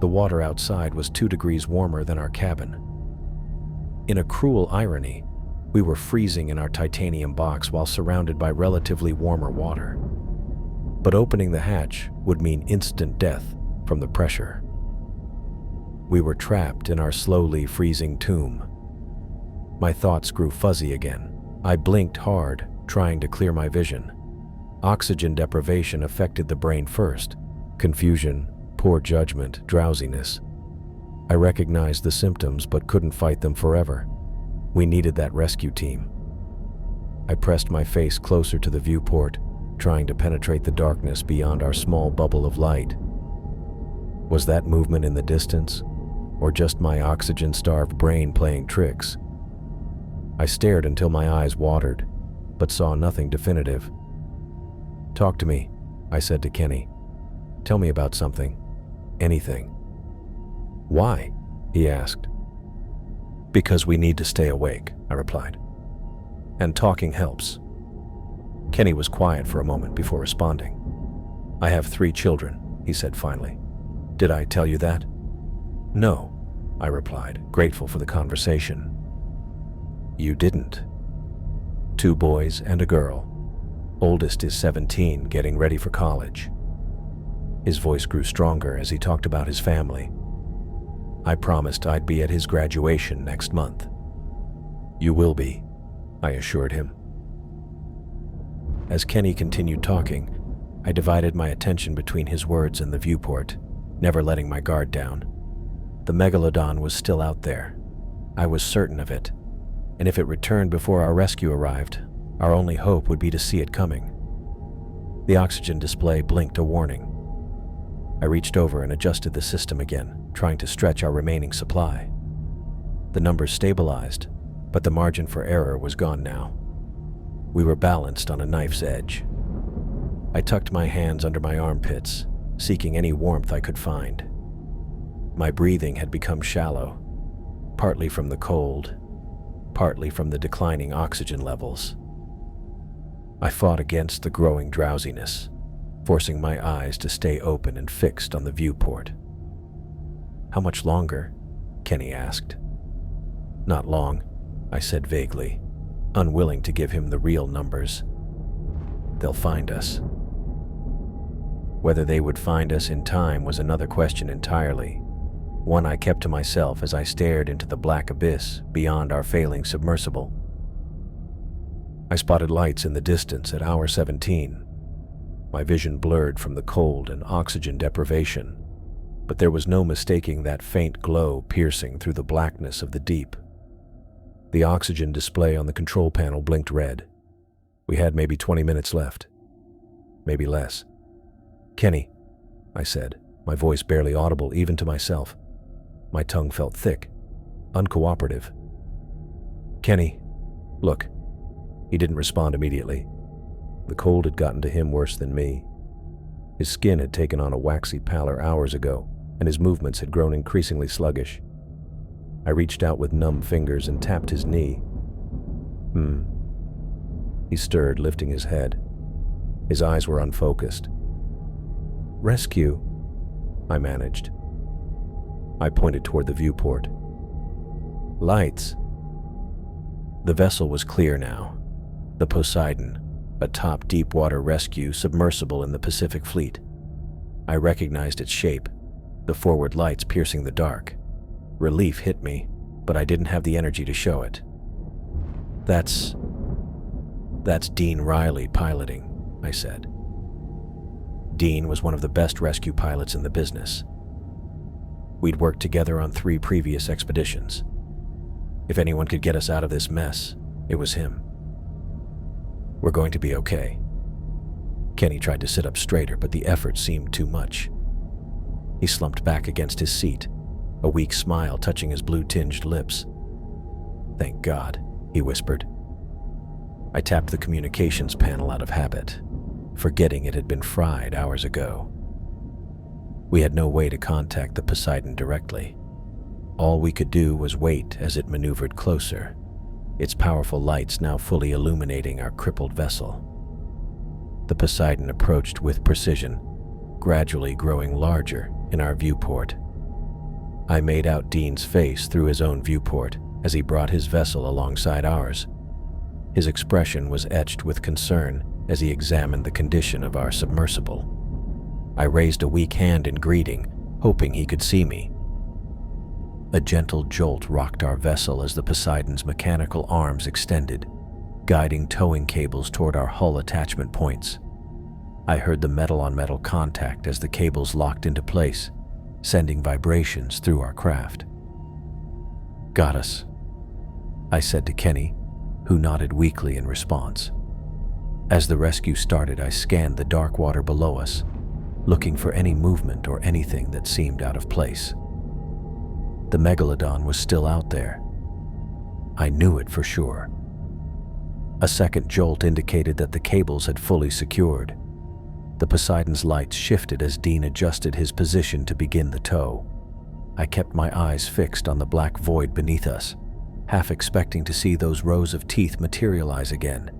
[SPEAKER 1] The water outside was 2 degrees warmer than our cabin. In a cruel irony, we were freezing in our titanium box while surrounded by relatively warmer water. But opening the hatch would mean instant death from the pressure. We were trapped in our slowly freezing tomb. My thoughts grew fuzzy again. I blinked hard, trying to clear my vision. Oxygen deprivation affected the brain first. Confusion, poor judgment, drowsiness. I recognized the symptoms but couldn't fight them forever. We needed that rescue team. I pressed my face closer to the viewport, trying to penetrate the darkness beyond our small bubble of light. Was that movement in the distance, or just my oxygen-starved brain playing tricks? I stared until my eyes watered, but saw nothing definitive. "Talk to me," I said to Kenny. "Tell me about something. Anything." "Why?" he asked. "Because we need to stay awake," I replied. "And talking helps." Kenny was quiet for a moment before responding. "I have 3 children," he said finally. "Did I tell you that?" "No," I replied, grateful for the conversation. "You didn't." 2 boys and a girl. Oldest is 17, getting ready for college. His voice grew stronger as he talked about his family. "I promised I'd be at his graduation next month." "You will be," I assured him. As Kenny continued talking, I divided my attention between his words and the viewport, never letting my guard down. The megalodon was still out there. I was certain of it, and if it returned before our rescue arrived, our only hope would be to see it coming. The oxygen display blinked a warning. I reached over and adjusted the system again, trying to stretch our remaining supply. The numbers stabilized, but the margin for error was gone now. We were balanced on a knife's edge. I tucked my hands under my armpits, seeking any warmth I could find. My breathing had become shallow, partly from the cold, partly from the declining oxygen levels. I fought against the growing drowsiness, forcing my eyes to stay open and fixed on the viewport. "How much longer?" Kenny asked. "Not long," I said vaguely, unwilling to give him the real numbers. "They'll find us." Whether they would find us in time was another question entirely, one I kept to myself as I stared into the black abyss beyond our failing submersible. I spotted lights in the distance at hour 17. my vision blurred from the cold and oxygen deprivation, but there was no mistaking that faint glow piercing through the blackness of the deep. The oxygen display on the control panel blinked red. We had maybe 20 minutes left. Maybe less. "Kenny," I said, my voice barely audible even to myself. My tongue felt thick, uncooperative. "Kenny, look." He didn't respond immediately. The cold had gotten to him worse than me. His skin had taken on a waxy pallor hours ago, and his movements had grown increasingly sluggish. I reached out with numb fingers and tapped his knee. He stirred, lifting his head. His eyes were unfocused. "Rescue," I managed. I pointed toward the viewport. "Lights." The vessel was clear now. The Poseidon, a top deep-water rescue submersible in the Pacific Fleet. I recognized its shape, the forward lights piercing the dark. Relief hit me, but I didn't have the energy to show it. That's Dean Riley piloting," I said. Dean was one of the best rescue pilots in the business. We'd worked together on 3 previous expeditions. If anyone could get us out of this mess, it was him. "We're going to be okay." Kenny tried to sit up straighter, but the effort seemed too much. He slumped back against his seat, a weak smile touching his blue-tinged lips. "Thank God," he whispered. I tapped the communications panel out of habit, forgetting it had been fried hours ago. We had no way to contact the Poseidon directly. All we could do was wait as it maneuvered closer, its powerful lights now fully illuminating our crippled vessel. The Poseidon approached with precision, gradually growing larger in our viewport. I made out Dean's face through his own viewport as he brought his vessel alongside ours. His expression was etched with concern as he examined the condition of our submersible. I raised a weak hand in greeting, hoping he could see me. A gentle jolt rocked our vessel as the Poseidon's mechanical arms extended, guiding towing cables toward our hull attachment points. I heard the metal-on-metal contact as the cables locked into place, sending vibrations through our craft. "Got us," I said to Kenny, who nodded weakly in response. As the rescue started, I scanned the dark water below us, looking for any movement or anything that seemed out of place. The Megalodon was still out there. I knew it for sure. A second jolt indicated that the cables had fully secured. The Poseidon's lights shifted as Dean adjusted his position to begin the tow. I kept my eyes fixed on the black void beneath us, half expecting to see those rows of teeth materialize again,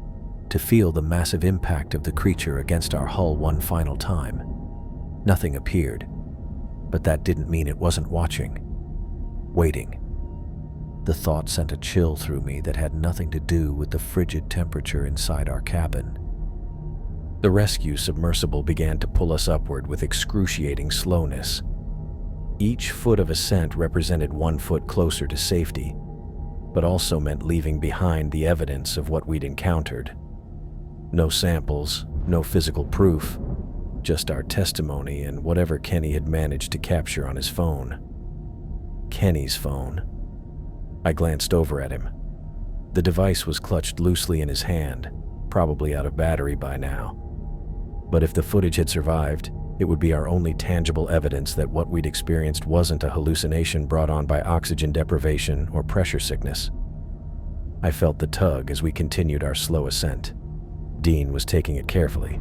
[SPEAKER 1] to feel the massive impact of the creature against our hull one final time. Nothing appeared, but that didn't mean it wasn't watching, waiting. The thought sent a chill through me that had nothing to do with the frigid temperature inside our cabin. The rescue submersible began to pull us upward with excruciating slowness. Each foot of ascent represented 1 foot closer to safety, but also meant leaving behind the evidence of what we'd encountered. No samples, no physical proof, just our testimony and whatever Kenny had managed to capture on his phone. Kenny's phone. I glanced over at him. The device was clutched loosely in his hand, probably out of battery by now. But if the footage had survived, it would be our only tangible evidence that what we'd experienced wasn't a hallucination brought on by oxygen deprivation or pressure sickness. I felt the tug as we continued our slow ascent. Dean was taking it carefully.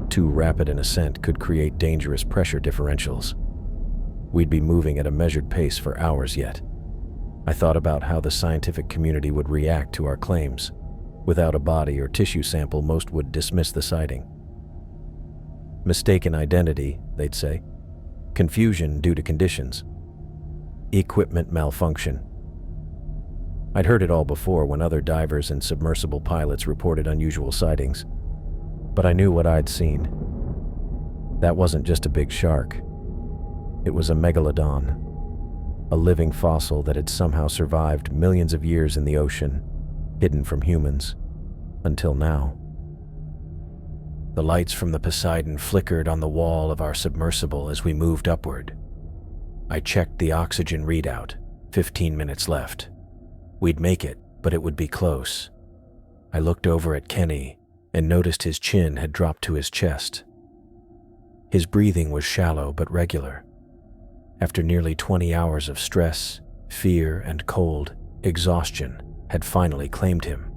[SPEAKER 1] Too rapid an ascent could create dangerous pressure differentials. We'd be moving at a measured pace for hours yet. I thought about how the scientific community would react to our claims. Without a body or tissue sample, most would dismiss the sighting. Mistaken identity, they'd say. Confusion due to conditions. Equipment malfunction. I'd heard it all before when other divers and submersible pilots reported unusual sightings. But I knew what I'd seen. That wasn't just a big shark. It was a megalodon. A living fossil that had somehow survived millions of years in the ocean, hidden from humans, until now. The lights from the Poseidon flickered on the wall of our submersible as we moved upward. I checked the oxygen readout. 15 minutes left. We'd make it, but it would be close. I looked over at Kenny and noticed his chin had dropped to his chest. His breathing was shallow but regular. After nearly 20 hours of stress, fear, and cold, exhaustion had finally claimed him.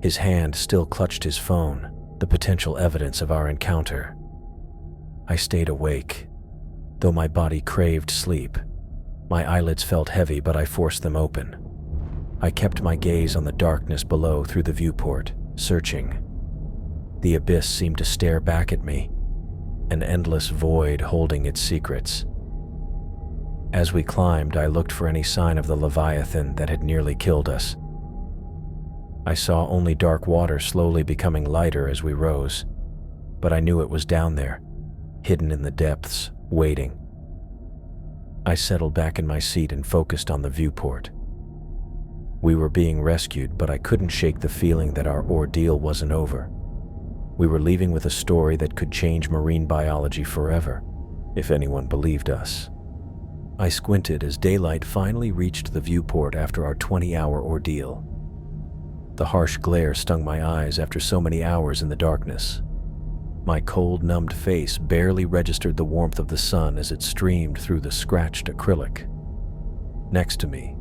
[SPEAKER 1] His hand still clutched his phone, the potential evidence of our encounter. I stayed awake. Though my body craved sleep, my eyelids felt heavy, but I forced them open. I kept my gaze on the darkness below through the viewport, searching. The abyss seemed to stare back at me, an endless void holding its secrets. As we climbed, I looked for any sign of the Leviathan that had nearly killed us. I saw only dark water slowly becoming lighter as we rose, but I knew it was down there, hidden in the depths, waiting. I settled back in my seat and focused on the viewport. We were being rescued, but I couldn't shake the feeling that our ordeal wasn't over. We were leaving with a story that could change marine biology forever, if anyone believed us. I squinted as daylight finally reached the viewport after our 20-hour ordeal. The harsh glare stung my eyes after so many hours in the darkness. My cold, numbed face barely registered the warmth of the sun as it streamed through the scratched acrylic. Next to me,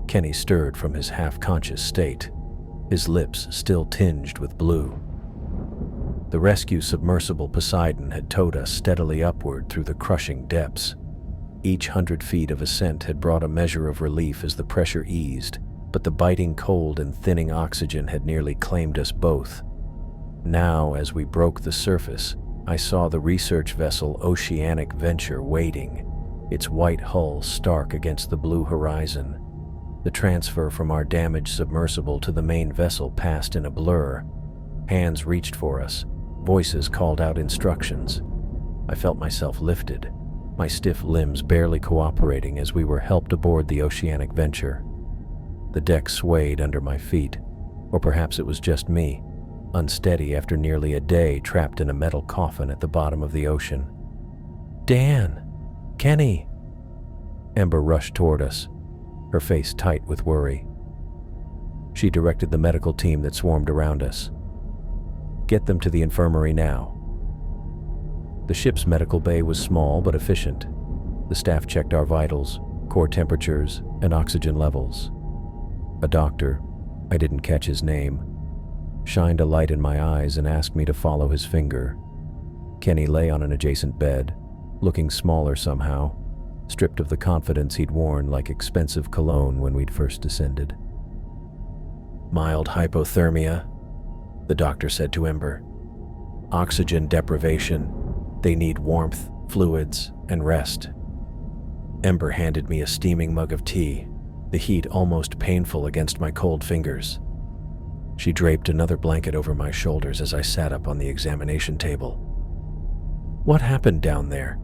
[SPEAKER 1] Kenny stirred from his half-conscious state, his lips still tinged with blue. The rescue submersible Poseidon had towed us steadily upward through the crushing depths. Each 100 feet of ascent had brought a measure of relief as the pressure eased, but the biting cold and thinning oxygen had nearly claimed us both. Now, as we broke the surface, I saw the research vessel Oceanic Venture waiting, its white hull stark against the blue horizon. The transfer from our damaged submersible to the main vessel passed in a blur. Hands reached for us. Voices called out instructions. I felt myself lifted, my stiff limbs barely cooperating as we were helped aboard the Oceanic Venture. The deck swayed under my feet, or perhaps it was just me, unsteady after nearly a day trapped in a metal coffin at the bottom of the ocean. "Dan! Kenny!" Ember rushed toward us, her face tight with worry. She directed the medical team that swarmed around us. "Get them to the infirmary now." The ship's medical bay was small but efficient. The staff checked our vitals, core temperatures, and oxygen levels. A doctor, I didn't catch his name, shined a light in my eyes and asked me to follow his finger. Kenny lay on an adjacent bed, looking smaller somehow, stripped of the confidence he'd worn like expensive cologne when we'd first descended. "Mild hypothermia," the doctor said to Ember. "Oxygen deprivation. They need warmth, fluids, and rest." Ember handed me a steaming mug of tea, the heat almost painful against my cold fingers. She draped another blanket over my shoulders as I sat up on the examination table. "What happened down there?"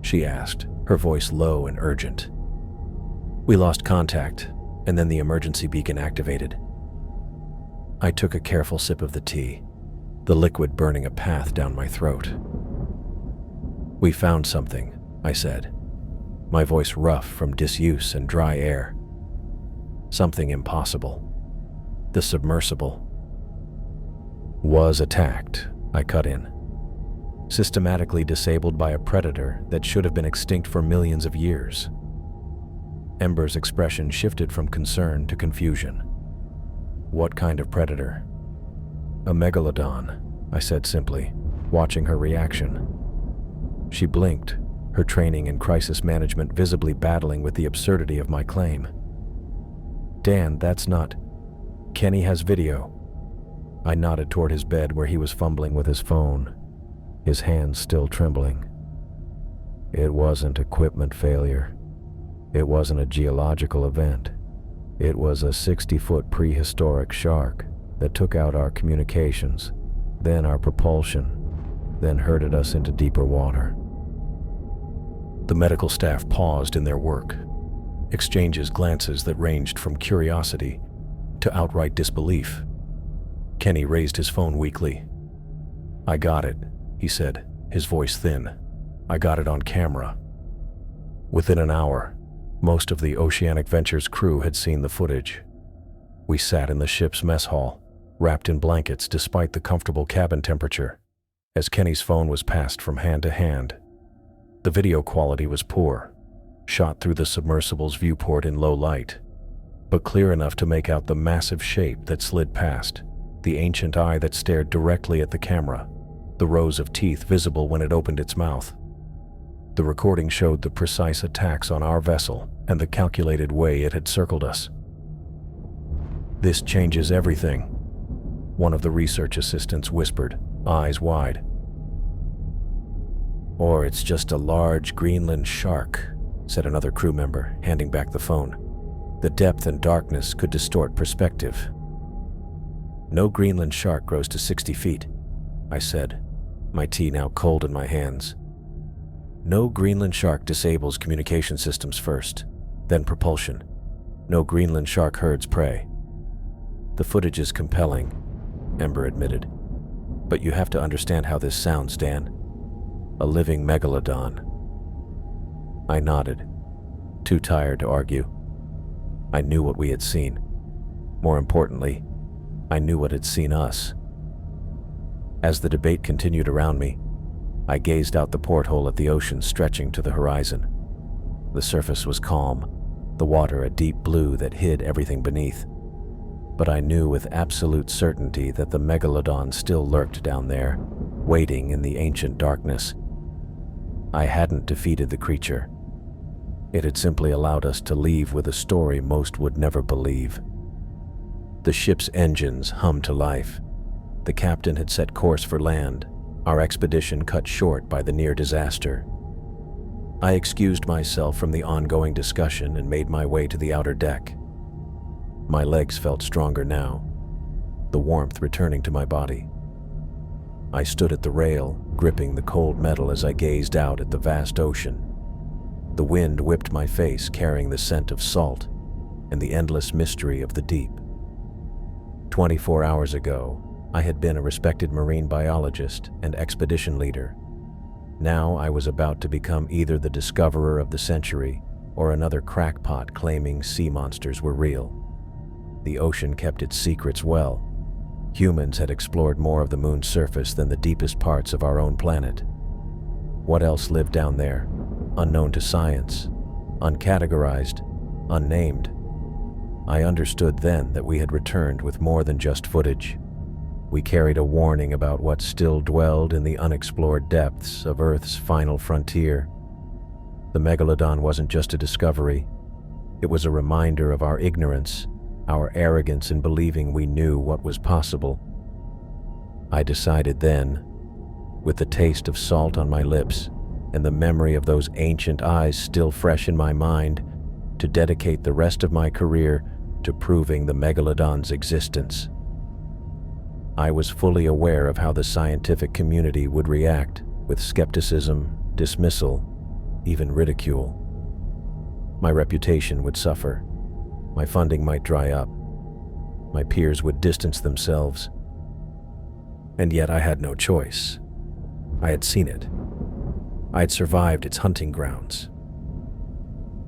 [SPEAKER 1] she asked, her voice low and urgent. "We lost contact, and then the emergency beacon activated." I took a careful sip of the tea, the liquid burning a path down my throat. "We found something," I said, my voice rough from disuse and dry air. "Something impossible. The submersible was attacked," I cut in. "Systematically disabled by a predator that should have been extinct for millions of years." Ember's expression shifted from concern to confusion. "What kind of predator?" "A megalodon," I said simply, watching her reaction. She blinked, her training in crisis management visibly battling with the absurdity of my claim. "Dan, that's not... Kenny has video." I nodded toward his bed where he was fumbling with his phone, his hands still trembling. "It wasn't equipment failure. It wasn't a geological event. It was a 60-foot prehistoric shark that took out our communications, then our propulsion, then herded us into deeper water." The medical staff paused in their work, exchanges glances that ranged from curiosity to outright disbelief. Kenny raised his phone weakly. "I got it," he said, his voice thin. "I got it on camera." Within an hour, most of the Oceanic Venture's crew had seen the footage. We sat in the ship's mess hall, wrapped in blankets despite the comfortable cabin temperature, as Kenny's phone was passed from hand to hand. The video quality was poor, shot through the submersible's viewport in low light, but clear enough to make out the massive shape that slid past, the ancient eye that stared directly at the camera, the rows of teeth visible when it opened its mouth. The recording showed the precise attacks on our vessel and the calculated way it had circled us. "This changes everything," one of the research assistants whispered, eyes wide. "Or it's just a large Greenland shark," said another crew member, handing back the phone. "The depth and darkness could distort perspective." "No Greenland shark grows to 60 feet, I said, my tea now cold in my hands. "No Greenland shark disables communication systems first, then propulsion. No Greenland shark herds prey." "The footage is compelling," Ember admitted. "But you have to understand how this sounds, Dan. A living megalodon." I nodded, too tired to argue. I knew what we had seen. More importantly, I knew what had seen us. As the debate continued around me, I gazed out the porthole at the ocean stretching to the horizon. The surface was calm, the water a deep blue that hid everything beneath. But I knew with absolute certainty that the megalodon still lurked down there, waiting in the ancient darkness. I hadn't defeated the creature. It had simply allowed us to leave with a story most would never believe. The ship's engines hummed to life. The captain had set course for land, our expedition cut short by the near disaster. I excused myself from the ongoing discussion and made my way to the outer deck. My legs felt stronger now, the warmth returning to my body. I stood at the rail, gripping the cold metal as I gazed out at the vast ocean. The wind whipped my face, carrying the scent of salt and the endless mystery of the deep. 24 hours ago, I had been a respected marine biologist and expedition leader. Now I was about to become either the discoverer of the century or another crackpot claiming sea monsters were real. The ocean kept its secrets well. Humans had explored more of the moon's surface than the deepest parts of our own planet. What else lived down there, unknown to science, uncategorized, unnamed? I understood then that we had returned with more than just footage. We carried a warning about what still dwelled in the unexplored depths of Earth's final frontier. The megalodon wasn't just a discovery. It was a reminder of our ignorance, our arrogance in believing we knew what was possible. I decided then, with the taste of salt on my lips and the memory of those ancient eyes still fresh in my mind, to dedicate the rest of my career to proving the megalodon's existence. I was fully aware of how the scientific community would react, with skepticism, dismissal, even ridicule. My reputation would suffer. My funding might dry up. My peers would distance themselves. And yet I had no choice. I had seen it. I had survived its hunting grounds.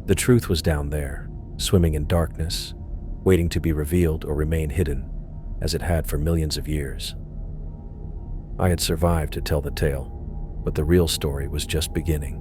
[SPEAKER 1] The truth was down there, swimming in darkness, waiting to be revealed or remain hidden, as it had for millions of years. I had survived to tell the tale, but the real story was just beginning.